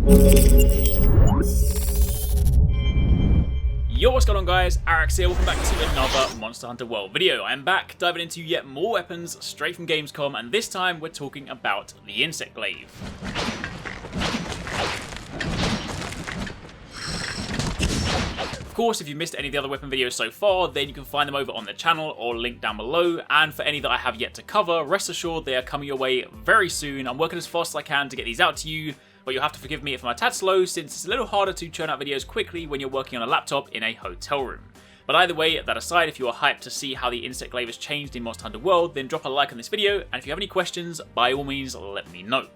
Yo, what's going on guys, Arekkz here, welcome back to another Monster Hunter World video. I'm back diving into yet more weapons straight from Gamescom, and this time we're talking about the Insect Glaive. Of course, if you've missed any of the other weapon videos so far, then you can find them over on the channel or linked down below, and for any that I have yet to cover, rest assured they are coming your way very soon. I'm working as fast as I can to get these out to you, but you'll have to forgive me if I'm a tad slow, since it's a little harder to churn out videos quickly when you're working on a laptop in a hotel room. But either way, that aside, if you are hyped to see how the Insect Glaive has changed in Monster Hunter World, then drop a like on this video, and if you have any questions, by all means, let me know.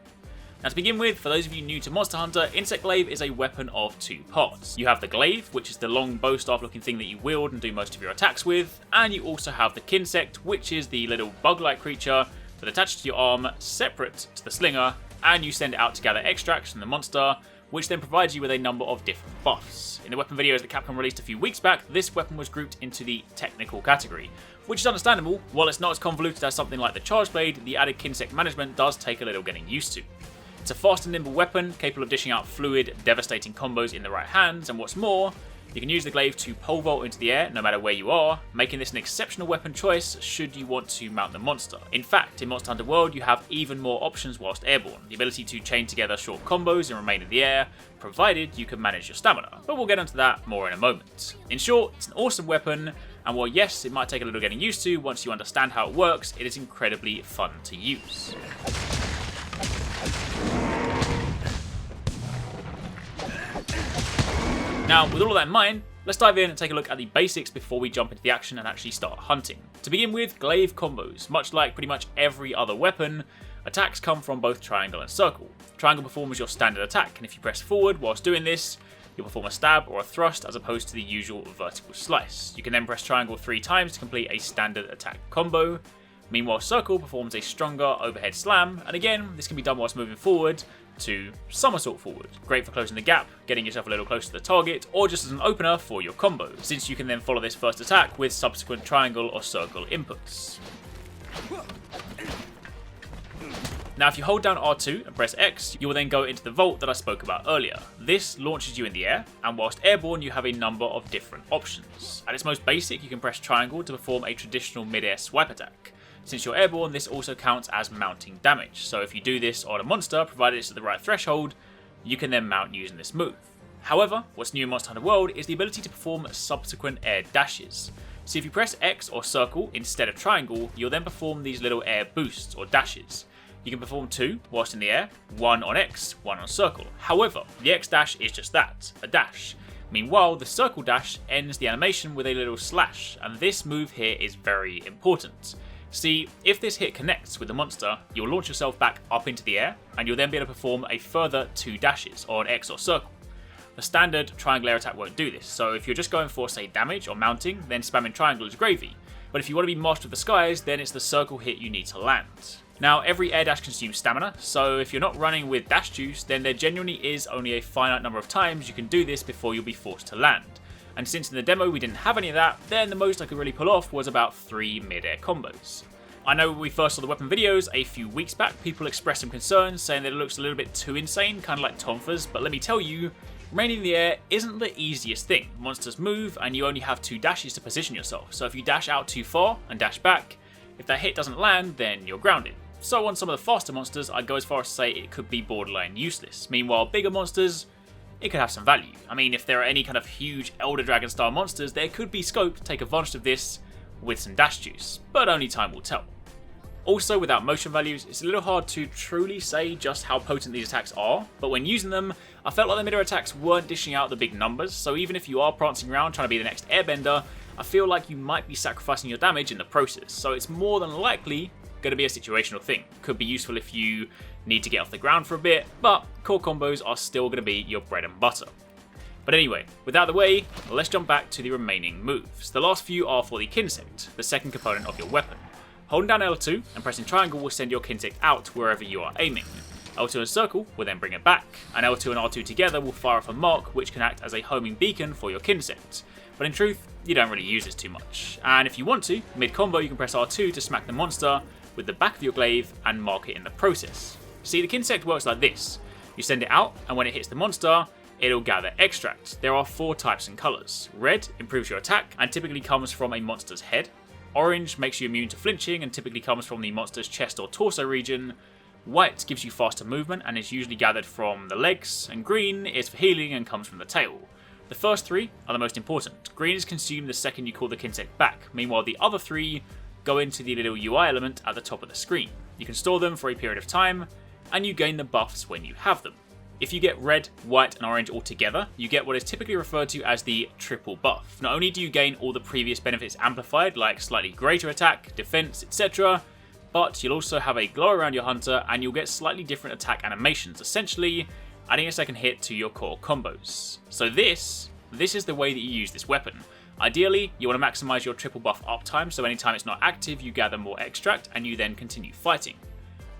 Now to begin with, for those of you new to Monster Hunter, Insect Glaive is a weapon of two parts. You have the Glaive, which is the long bow staff looking thing that you wield and do most of your attacks with, and you also have the Kinsect, which is the little bug-like creature that attaches to your arm, separate to the slinger, and you send it out to gather extracts from the monster, which then provides you with a number of different buffs. In the weapon videos that Capcom released a few weeks back, this weapon was grouped into the technical category, which is understandable. While it's not as convoluted as something like the Charge Blade, the added Kinsect management does take a little getting used to. It's a fast and nimble weapon, capable of dishing out fluid, devastating combos in the right hands, and what's more, you can use the Glaive to pole vault into the air no matter where you are, making this an exceptional weapon choice should you want to mount the monster. In fact, in Monster Hunter World you have even more options whilst airborne, the ability to chain together short combos and remain in the air, provided you can manage your stamina, but we'll get into that more in a moment. In short, it's an awesome weapon, and while yes, it might take a little getting used to, once you understand how it works, it is incredibly fun to use. Now, with all of that in mind, let's dive in and take a look at the basics before we jump into the action and actually start hunting. To begin with, Glaive Combos. Much like pretty much every other weapon, attacks come from both triangle and circle. Triangle performs your standard attack, and if you press forward whilst doing this, you'll perform a stab or a thrust as opposed to the usual vertical slice. You can then press triangle 3 times to complete a standard attack combo. Meanwhile, circle performs a stronger overhead slam, and again, this can be done whilst moving forward to somersault forward. Great for closing the gap, getting yourself a little closer to the target, or just as an opener for your combo, since you can then follow this first attack with subsequent triangle or circle inputs. Now if you hold down R2 and press X, you will then go into the vault that I spoke about earlier. This launches you in the air, and whilst airborne you have a number of different options. At its most basic, you can press triangle to perform a traditional mid-air swipe attack. Since you're airborne, this also counts as mounting damage, so if you do this on a monster, provided it's at the right threshold, you can then mount using this move. However, what's new in Monster Hunter World is the ability to perform subsequent air dashes. So if you press X or circle instead of triangle, you'll then perform these little air boosts or dashes. You can perform 2 whilst in the air, 1 on X, 1 on circle. However, the X dash is just that, a dash. Meanwhile, the circle dash ends the animation with a little slash, and this move here is very important. See, if this hit connects with the monster, you'll launch yourself back up into the air, and you'll then be able to perform a further 2 dashes on X or circle. The standard triangle air attack won't do this, so if you're just going for, say, damage or mounting, then spamming triangle is gravy. But if you want to be master of the skies, then it's the circle hit you need to land. Now, every air dash consumes stamina, so if you're not running with dash juice, then there genuinely is only a finite number of times you can do this before you'll be forced to land. And since in the demo we didn't have any of that, then the most I could really pull off was about 3 mid-air combos. I know when we first saw the weapon videos a few weeks back, people expressed some concerns, saying that it looks a little bit too insane, kind of like Tonfa's, but let me tell you, remaining in the air isn't the easiest thing. Monsters move, and you only have 2 dashes to position yourself, so if you dash out too far and dash back, if that hit doesn't land, then you're grounded. So on some of the faster monsters, I'd go as far as to say it could be borderline useless. Meanwhile, bigger monsters, it could have some value. I mean, if there are any kind of huge Elder Dragon style monsters, there could be scope to take advantage of this with some dash juice, but only time will tell. Also, without motion values, it's a little hard to truly say just how potent these attacks are, but when using them, I felt like the midair attacks weren't dishing out the big numbers, so even if you are prancing around trying to be the next airbender, I feel like you might be sacrificing your damage in the process, so it's more than likely going to be a situational thing. Could be useful if you need to get off the ground for a bit, but core combos are still going to be your bread and butter. But anyway, with that out of the way, let's jump back to the remaining moves. The last few are for the Kinsect, the second component of your weapon. Holding down L2 and pressing triangle will send your Kinsect out wherever you are aiming. L2 and circle will then bring it back, and L2 and R2 together will fire off a mark which can act as a homing beacon for your Kinsect. But in truth, you don't really use this too much. And if you want to, mid-combo you can press R2 to smack the monster with the back of your glaive and mark it in the process. See, the Kinsect works like this. You send it out, and when it hits the monster, it'll gather extract. There are 4 types and colours. Red improves your attack and typically comes from a monster's head. Orange makes you immune to flinching and typically comes from the monster's chest or torso region. White gives you faster movement and is usually gathered from the legs, and green is for healing and comes from the tail. The first 3 are the most important. Green is consumed the second you call the Kinsect back, meanwhile the other 3 go into the little UI element at the top of the screen. You can store them for a period of time, and you gain the buffs when you have them. If you get red, white and orange all together, you get what is typically referred to as the triple buff. Not only do you gain all the previous benefits amplified, like slightly greater attack, defense, etc., but you'll also have a glow around your hunter and you'll get slightly different attack animations, essentially adding a second hit to your core combos. So this is the way that you use this weapon. Ideally, you want to maximize your triple buff uptime, so anytime it's not active, you gather more extract and you then continue fighting.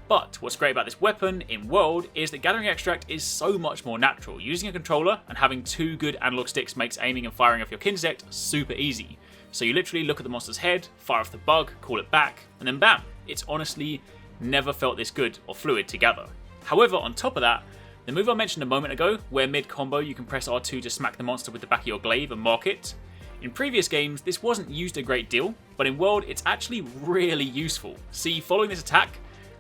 But what's great about this weapon in World is that gathering extract is so much more natural. Using a controller and having 2 good analog sticks makes aiming and firing off your Kinsect super easy. So you literally look at the monster's head, fire off the bug, call it back, and then bam! It's honestly never felt this good or fluid to gather. However, on top of that, the move I mentioned a moment ago, where mid-combo you can press R2 to smack the monster with the back of your glaive and mark it. In previous games, this wasn't used a great deal, but in World, it's actually really useful. See, following this attack,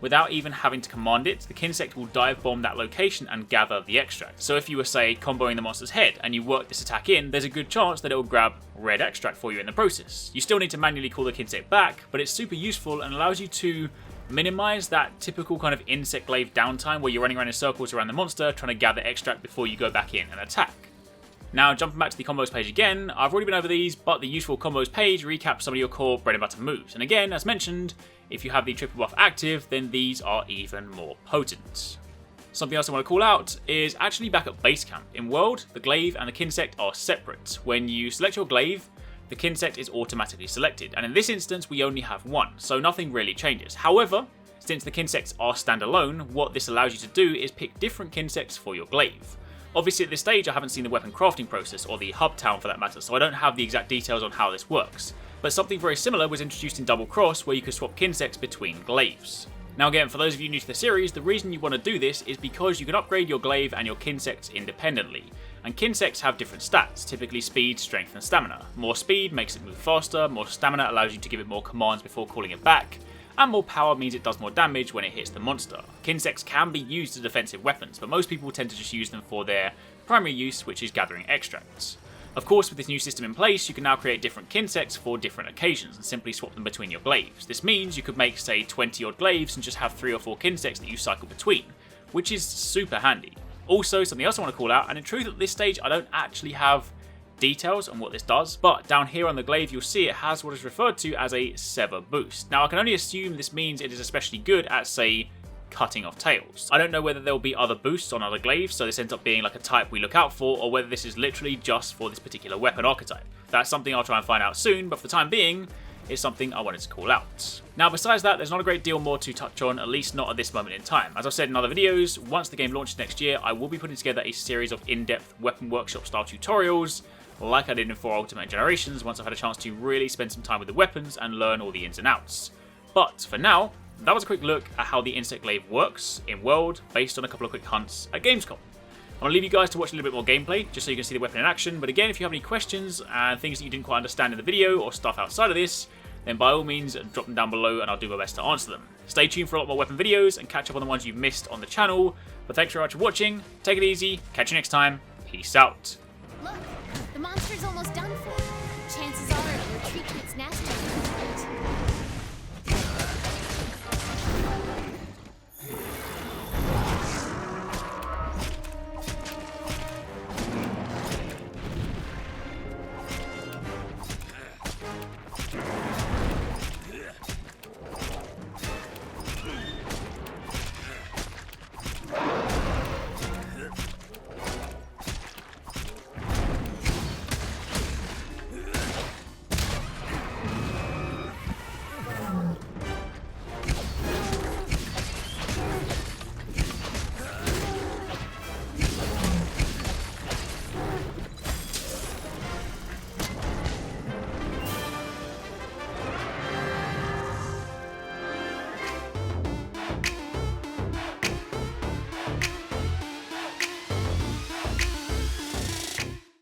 without even having to command it, the Kinsect will dive bomb that location and gather the extract. So if you were, say, comboing the monster's head and you work this attack in, there's a good chance that it will grab red extract for you in the process. You still need to manually call the Kinsect back, but it's super useful and allows you to minimize that typical kind of Insect Glaive downtime where you're running around in circles around the monster trying to gather extract before you go back in and attack. Now, jumping back to the combos page again, I've already been over these, but the useful combos page recaps some of your core bread and butter moves. And again, as mentioned, if you have the triple buff active, then these are even more potent. Something else I want to call out is actually back at base camp. In World, the Glaive and the Kinsect are separate. When you select your Glaive, the Kinsect is automatically selected, and in this instance we only have 1, so nothing really changes. However, since the Kinsects are standalone, what this allows you to do is pick different Kinsects for your Glaive. Obviously at this stage I haven't seen the weapon crafting process, or the hub town for that matter, so I don't have the exact details on how this works. But something very similar was introduced in Double Cross, where you could swap Kinsects between Glaives. Now again, for those of you new to the series, the reason you want to do this is because you can upgrade your Glaive and your Kinsects independently. And Kinsects have different stats, typically speed, strength and stamina. More speed makes it move faster, more stamina allows you to give it more commands before calling it back, and more power means it does more damage when it hits the monster. Kinsects can be used as defensive weapons, but most people tend to just use them for their primary use, which is gathering extracts. Of course, with this new system in place, you can now create different Kinsects for different occasions and simply swap them between your Glaives. This means you could make, say, 20 odd Glaives and just have 3 or 4 Kinsects that you cycle between, which is super handy. Also, something else I want to call out, and in truth at this stage I don't actually have details on what this does, but down here on the Glaive you'll see it has what is referred to as a Sever boost. Now I can only assume this means it is especially good at, say, cutting off tails. I don't know whether there will be other boosts on other Glaives, so this ends up being like a type we look out for, or whether this is literally just for this particular weapon archetype. That's something I'll try and find out soon, but for the time being, it's something I wanted to call out. Now besides that, there's not a great deal more to touch on, at least not at this moment in time. As I've said in other videos, once the game launches next year, I will be putting together a series of in-depth Weapon Workshop style tutorials, like I did in 4 Ultimate Generations, once I've had a chance to really spend some time with the weapons and learn all the ins and outs. But for now, that was a quick look at how the Insect Glaive works in World, based on a couple of quick hunts at Gamescom. I want to leave you guys to watch a little bit more gameplay, just so you can see the weapon in action, but again, if you have any questions and things that you didn't quite understand in the video, or stuff outside of this, then by all means drop them down below and I'll do my best to answer them. Stay tuned for a lot more weapon videos and catch up on the ones you've missed on the channel, but thanks very much for watching, take it easy, catch you next time, peace out. Look, the monster's almost done.